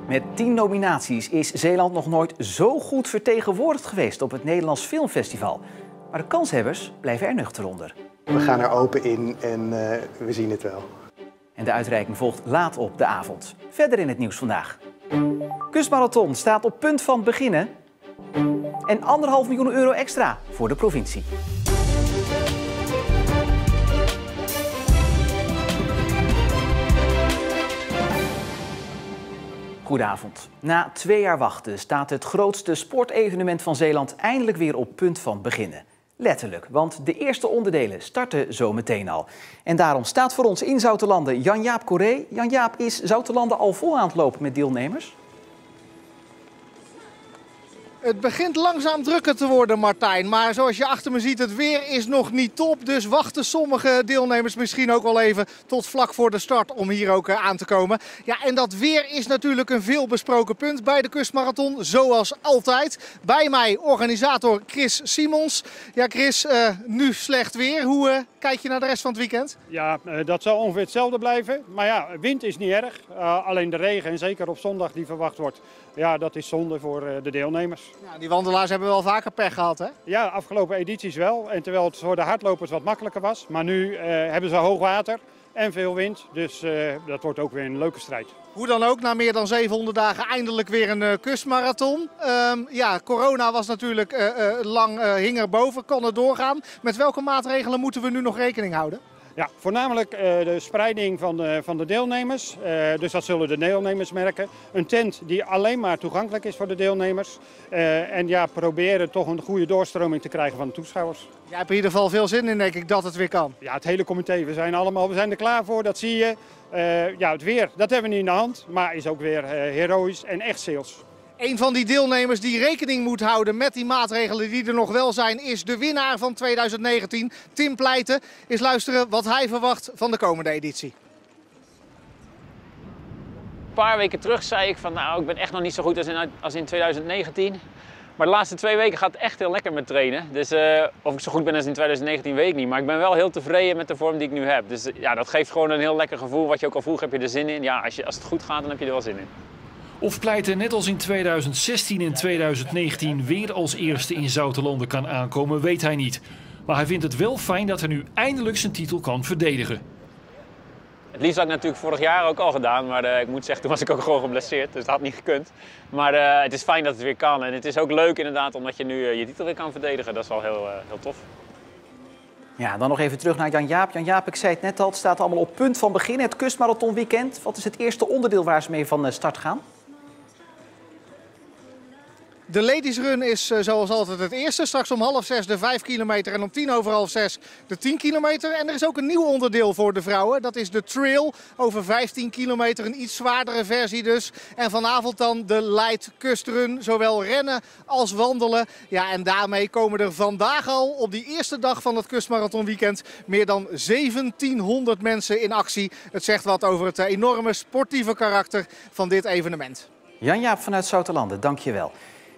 Met 10 nominaties is Zeeland nog nooit zo goed vertegenwoordigd geweest op het Nederlands Filmfestival. Maar de kanshebbers blijven er nuchter onder. We gaan er open in en we zien het wel. En de uitreiking volgt laat op de avond. Verder in het nieuws vandaag. Kustmarathon staat op punt van beginnen. En 1,5 miljoen euro extra voor de provincie. Goedenavond. Na 2 jaar wachten staat het grootste sportevenement van Zeeland eindelijk weer op punt van beginnen. Letterlijk, want de eerste onderdelen starten zo meteen al. En daarom staat voor ons in Zoutelande Jan-Jaap Corré. Jan-Jaap, is Zoutelande al vol aan het lopen met deelnemers? Het begint langzaam drukker te worden, Martijn. Maar zoals je achter me ziet, het weer is nog niet top. Dus wachten sommige deelnemers misschien ook wel even tot vlak voor de start om hier ook aan te komen. Ja, en dat weer is natuurlijk een veelbesproken punt bij de Kustmarathon, zoals altijd. Bij mij organisator Chris Simons. Ja, Chris, nu slecht weer. Hoe kijk je naar de rest van het weekend? Ja, dat zal ongeveer hetzelfde blijven. Maar ja, wind is niet erg. Alleen de regen, en zeker op zondag die verwacht wordt, ja, dat is zonde voor de deelnemers. Ja, die wandelaars hebben wel vaker pech gehad, hè? Ja, afgelopen edities wel. En terwijl het voor de hardlopers wat makkelijker was. Maar nu hebben ze hoog water en veel wind. Dus dat wordt ook weer een leuke strijd. Hoe dan ook, na meer dan 700 dagen eindelijk weer een kustmarathon. Ja, corona was natuurlijk hing erboven, kon er doorgaan. Met welke maatregelen moeten we nu nog rekening houden? Ja, voornamelijk de spreiding van de deelnemers. Dus dat zullen de deelnemers merken. Een tent die alleen maar toegankelijk is voor de deelnemers. En ja, proberen toch een goede doorstroming te krijgen van de toeschouwers. Jij hebt in ieder geval veel zin in, denk ik, dat het weer kan. Ja, het hele comité. We zijn er klaar voor, dat zie je. Ja, het weer, dat hebben we niet in de hand. Maar is ook weer heroïs en echt Zeels. Een van die deelnemers die rekening moet houden met die maatregelen die er nog wel zijn, is de winnaar van 2019, Tim Pleijten. Eens luisteren wat hij verwacht van de komende editie. Een paar weken terug zei ik van nou, ik ben echt nog niet zo goed als in 2019. Maar de laatste 2 weken gaat het echt heel lekker met trainen. Dus of ik zo goed ben als in 2019 weet ik niet. Maar ik ben wel heel tevreden met de vorm die ik nu heb. Dus ja, dat geeft gewoon een heel lekker gevoel. Wat je ook al vroeg, heb je er zin in. Ja, als het goed gaat, dan heb je er wel zin in. Of Pleijten net als in 2016 en 2019 weer als eerste in Zoutelande kan aankomen, weet hij niet. Maar hij vindt het wel fijn dat hij nu eindelijk zijn titel kan verdedigen. Het liefst had ik natuurlijk vorig jaar ook al gedaan, maar ik moet zeggen, toen was ik ook gewoon geblesseerd, dus dat had niet gekund. Maar het is fijn dat het weer kan en het is ook leuk inderdaad, omdat je nu je titel weer kan verdedigen. Dat is wel heel tof. Ja, dan nog even terug naar Jan-Jaap. Jan-Jaap, ik zei het net al, het staat allemaal op punt van beginnen. Het Kustmarathon weekend. Wat is het eerste onderdeel waar ze mee van start gaan? De Ladies Run is zoals altijd het eerste. Straks om 5:30 de 5 kilometer en om 5:10 de 10 kilometer. En er is ook een nieuw onderdeel voor de vrouwen. Dat is de trail over 15 kilometer. Een iets zwaardere versie dus. En vanavond dan de light kustrun. Zowel rennen als wandelen. Ja, en daarmee komen er vandaag al op die eerste dag van het Kustmarathon weekend meer dan 1700 mensen in actie. Het zegt wat over het enorme sportieve karakter van dit evenement. Jan-Jaap vanuit Zoutelande, dank je wel.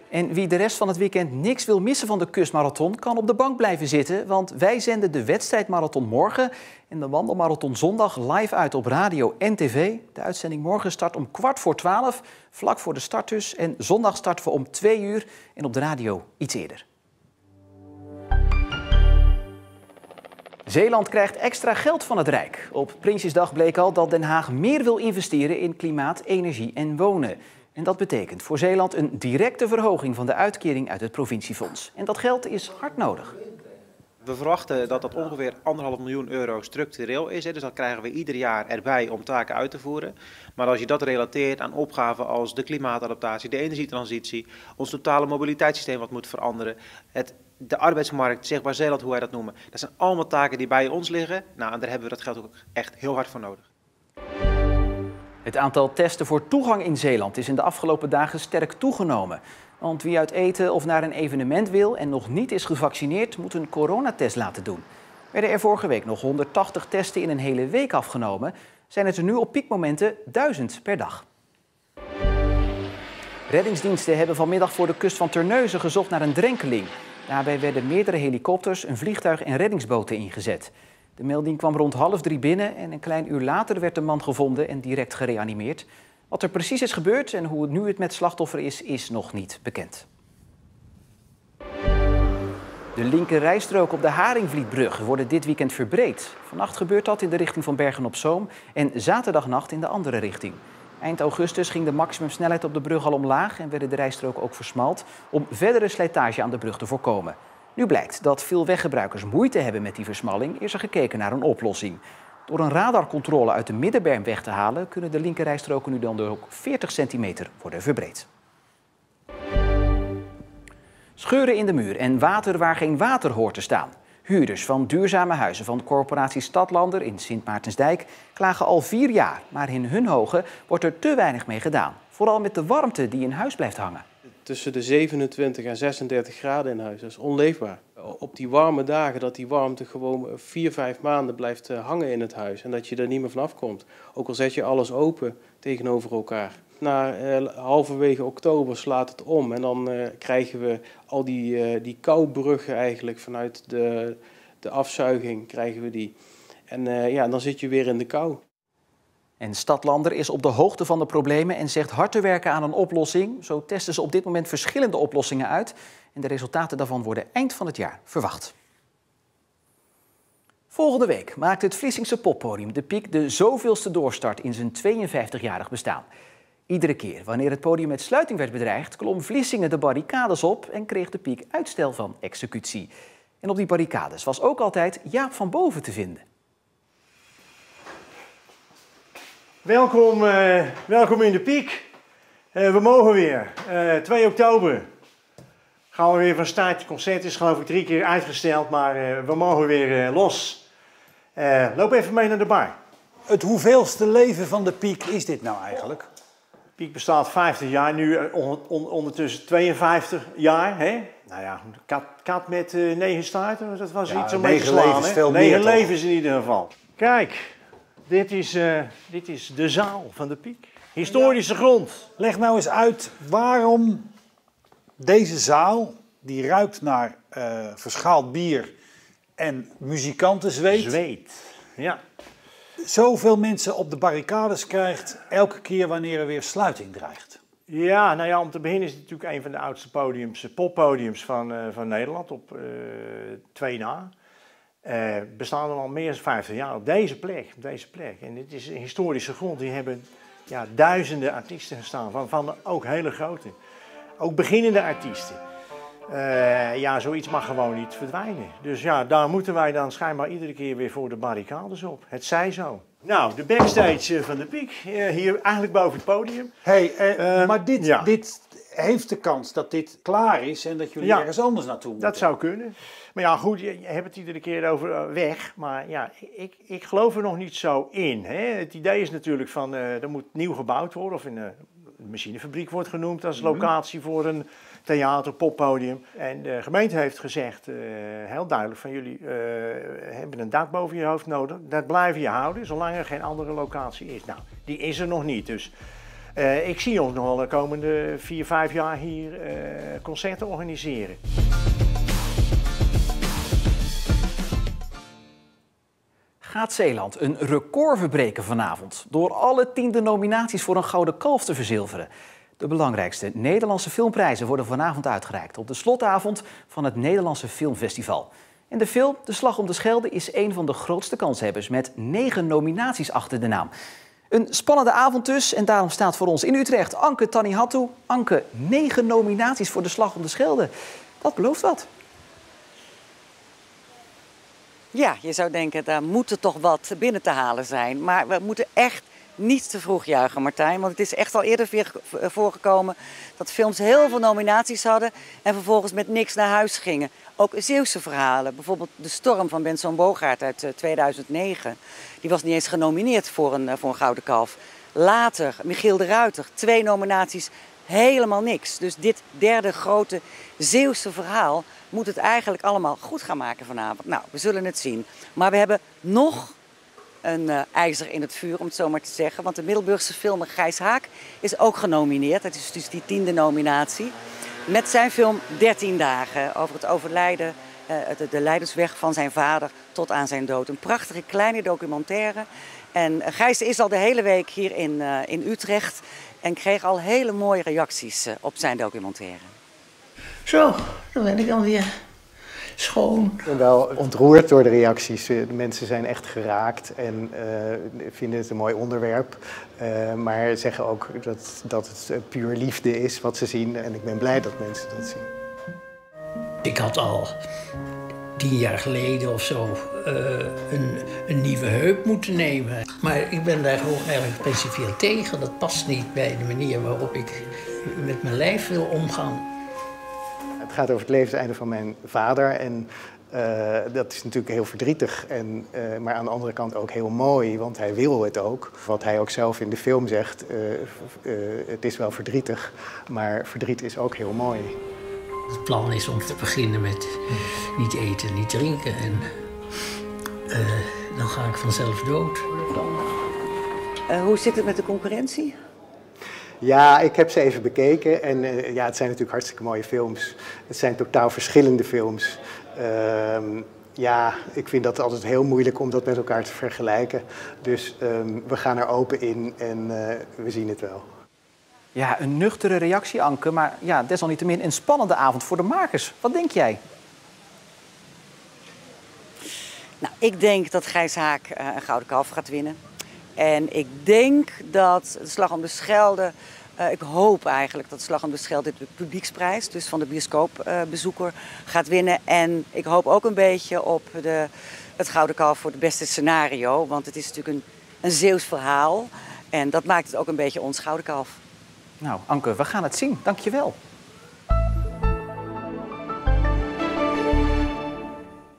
En wie de rest van het weekend niks wil missen van de Kustmarathon, kan op de bank blijven zitten. Want wij zenden de wedstrijdmarathon morgen en de wandelmarathon zondag live uit op radio en tv. De uitzending morgen start om 11:15, vlak voor de start dus. En zondag starten we om 2 uur en op de radio iets eerder. Zeeland krijgt extra geld van het Rijk. Op Prinsjesdag bleek al dat Den Haag meer wil investeren in klimaat, energie en wonen. En dat betekent voor Zeeland een directe verhoging van de uitkering uit het provinciefonds. En dat geld is hard nodig. We verwachten dat dat ongeveer 1,5 miljoen euro structureel is. Dus dat krijgen we ieder jaar erbij om taken uit te voeren. Maar als je dat relateert aan opgaven als de klimaatadaptatie, de energietransitie, ons totale mobiliteitssysteem wat moet veranderen, de arbeidsmarkt, zichtbaar Zeeland, hoe wij dat noemen. Dat zijn allemaal taken die bij ons liggen. Nou, en daar hebben we dat geld ook echt heel hard voor nodig. Het aantal testen voor toegang in Zeeland is in de afgelopen dagen sterk toegenomen. Want wie uit eten of naar een evenement wil en nog niet is gevaccineerd, moet een coronatest laten doen. Werden er vorige week nog 180 testen in een hele week afgenomen, zijn het er nu op piekmomenten 1000 per dag. Reddingsdiensten hebben vanmiddag voor de kust van Terneuzen gezocht naar een drenkeling. Daarbij werden meerdere helikopters, een vliegtuig en reddingsboten ingezet. De melding kwam rond 2:30 binnen en een klein uur later werd de man gevonden en direct gereanimeerd. Wat er precies is gebeurd en hoe het nu met het slachtoffer is nog niet bekend. De linker rijstrook op de Haringvlietbrug worden dit weekend verbreed. Vannacht gebeurt dat in de richting van Bergen-op-Zoom en zaterdagnacht in de andere richting. Eind augustus ging de maximumsnelheid op de brug al omlaag en werden de rijstroken ook versmald om verdere slijtage aan de brug te voorkomen. Nu blijkt dat veel weggebruikers moeite hebben met die versmalling, is er gekeken naar een oplossing. Door een radarcontrole uit de middenberm weg te halen, kunnen de linkerrijstroken nu dan ook 40 centimeter worden verbreed. Scheuren in de muur en water waar geen water hoort te staan. Huurders van duurzame huizen van de corporatie Stadlander in Sint Maartensdijk klagen al 4 jaar. Maar in hun ogen wordt er te weinig mee gedaan. Vooral met de warmte die in huis blijft hangen. Tussen de 27 en 36 graden in huis, dat is onleefbaar. Op die warme dagen dat die warmte gewoon 4-5 maanden blijft hangen in het huis. En dat je er niet meer vanaf komt. Ook al zet je alles open tegenover elkaar. Na halverwege oktober slaat het om en dan krijgen we al die koubruggen eigenlijk vanuit de afzuiging krijgen we die. En dan zit je weer in de kou. En Stadlander is op de hoogte van de problemen en zegt hard te werken aan een oplossing. Zo testen ze op dit moment verschillende oplossingen uit. En de resultaten daarvan worden eind van het jaar verwacht. Volgende week maakt het Vlissingse poppodium De Piek de zoveelste doorstart in zijn 52-jarig bestaan. Iedere keer wanneer het podium met sluiting werd bedreigd, klom Vlissingen de barricades op en kreeg De Piek uitstel van executie. En op die barricades was ook altijd Jaap van Boven te vinden. Welkom in De Piek. We mogen weer. 2 oktober gaan we weer van start. Het concert is geloof ik 3 keer uitgesteld, maar we mogen weer los. Loop even mee naar de bar. Het hoeveelste leven van De Piek is dit nou eigenlijk? De Piek bestaat 50 jaar, nu ondertussen 52 jaar. Hè? Nou ja, kat met 9 staarten, dat was iets om mee te slaan. 9 levens, veel meer 9 toch? levens in ieder geval. Kijk, dit is de zaal van De Piek. Historische grond. Leg nou eens uit waarom deze zaal, die ruikt naar verschaald bier en muzikantenzweet, Zweet, ja. zoveel mensen op de barricades krijgt elke keer wanneer er weer sluiting dreigt. Ja, nou ja, om te beginnen is het natuurlijk een van de oudste poppodiums van Nederland, op 2 na. Bestaan al meer dan 50 jaar op deze plek. En dit is een historische grond. Die hebben duizenden artiesten gestaan, van ook hele grote. Ook beginnende artiesten. Zoiets mag gewoon niet verdwijnen. Dus ja, daar moeten wij dan schijnbaar iedere keer weer voor de barricades op. Het zij zo. Nou, de backstage van De Piek, hier eigenlijk boven het podium. Maar dit heeft de kans dat dit klaar is en dat jullie ergens anders naartoe moeten. Dat zou kunnen. Maar ja, goed, je hebt het iedere keer over weg. Maar ja, ik geloof er nog niet zo in. Hè. Het idee is natuurlijk van, er moet nieuw gebouwd worden. Of in een machinefabriek wordt genoemd als locatie voor een theater, poppodium. En de gemeente heeft gezegd, heel duidelijk, van jullie hebben een dak boven je hoofd nodig. Dat blijven je houden, zolang er geen andere locatie is. Nou, die is er nog niet. Dus ik zie ons nog wel de komende 4-5 jaar hier concerten organiseren. Gaat Zeeland een record verbreken vanavond door alle 10e nominaties voor een Gouden Kalf te verzilveren? De belangrijkste Nederlandse filmprijzen worden vanavond uitgereikt op de slotavond van het Nederlandse Filmfestival. En de film De Slag om de Schelde is een van de grootste kanshebbers met 9 nominaties achter de naam. Een spannende avond dus en daarom staat voor ons in Utrecht Anke Tanihatu. Anke, 9 nominaties voor De Slag om de Schelde. Dat belooft wat. Ja, je zou denken, daar moet er toch wat binnen te halen zijn. Maar we moeten echt niet te vroeg juichen, Martijn. Want het is echt al eerder voorgekomen dat films heel veel nominaties hadden en vervolgens met niks naar huis gingen. Ook Zeeuwse verhalen, bijvoorbeeld De Storm van Benson Bogaert uit 2009. Die was niet eens genomineerd voor een Gouden Kalf. Later, Michiel de Ruiter, 2 nominaties, helemaal niks. Dus dit derde grote Zeeuwse verhaal moet het eigenlijk allemaal goed gaan maken vanavond. Nou, we zullen het zien. Maar we hebben nog een ijzer in het vuur, om het zo maar te zeggen. Want de Middelburgse filmer Gijs Haak is ook genomineerd. Het is dus die 10e nominatie. Met zijn film 13 dagen over het overlijden de leidensweg van zijn vader tot aan zijn dood. Een prachtige kleine documentaire. En Gijs is al de hele week hier in Utrecht en kreeg al hele mooie reacties op zijn documentaire. Zo, dan ben ik dan weer schoon. Ik ben wel ontroerd door de reacties. De mensen zijn echt geraakt en vinden het een mooi onderwerp. Maar zeggen ook dat het puur liefde is wat ze zien. En ik ben blij dat mensen dat zien. Ik had al 10 jaar geleden of zo een nieuwe heup moeten nemen. Maar ik ben daar gewoon erg principieel tegen. Dat past niet bij de manier waarop ik met mijn lijf wil omgaan. Het gaat over het levenseinde van mijn vader en dat is natuurlijk heel verdrietig. Maar aan de andere kant ook heel mooi, want hij wil het ook. Wat hij ook zelf in de film zegt, het is wel verdrietig, maar verdriet is ook heel mooi. Het plan is om te beginnen met niet eten, niet drinken en dan ga ik vanzelf dood. Hoe zit het met de concurrentie? Ja, ik heb ze even bekeken en ja, het zijn natuurlijk hartstikke mooie films. Het zijn totaal verschillende films. Ja, ik vind dat altijd heel moeilijk om dat met elkaar te vergelijken. Dus we gaan er open in en we zien het wel. Ja, een nuchtere reactie, Anke, maar ja, desalniettemin een spannende avond voor de makers. Wat denk jij? Nou, ik denk dat Gijs Haak een Gouden Kalf gaat winnen. En ik denk dat de Slag om de Schelde, ik hoop eigenlijk dat de Slag om de Schelde de publieksprijs, dus van de bioscoopbezoeker, gaat winnen. En ik hoop ook een beetje op het Gouden Kalf voor het beste scenario, want het is natuurlijk een Zeeuws verhaal. En dat maakt het ook een beetje ons Gouden Kalf. Nou, Anke, we gaan het zien. Dank je wel.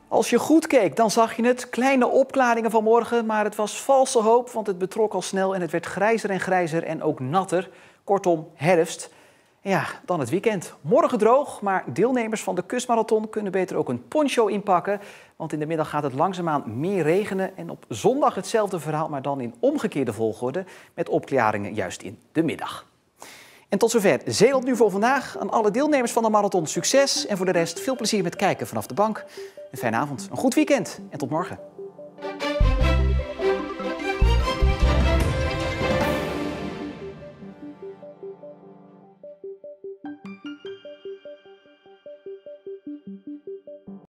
Als je goed keek, dan zag je het. Kleine opklaringen vanmorgen, maar het was valse hoop, want het betrok al snel en het werd grijzer en grijzer en ook natter. Kortom, herfst. Ja, dan het weekend. Morgen droog, maar deelnemers van de kustmarathon kunnen beter ook een poncho inpakken. Want in de middag gaat het langzaamaan meer regenen. En op zondag hetzelfde verhaal, maar dan in omgekeerde volgorde. Met opklaringen juist in de middag. En tot zover Zeeland Nu voor vandaag. Aan alle deelnemers van de marathon succes. En voor de rest veel plezier met kijken vanaf de bank. Een fijne avond, een goed weekend en tot morgen.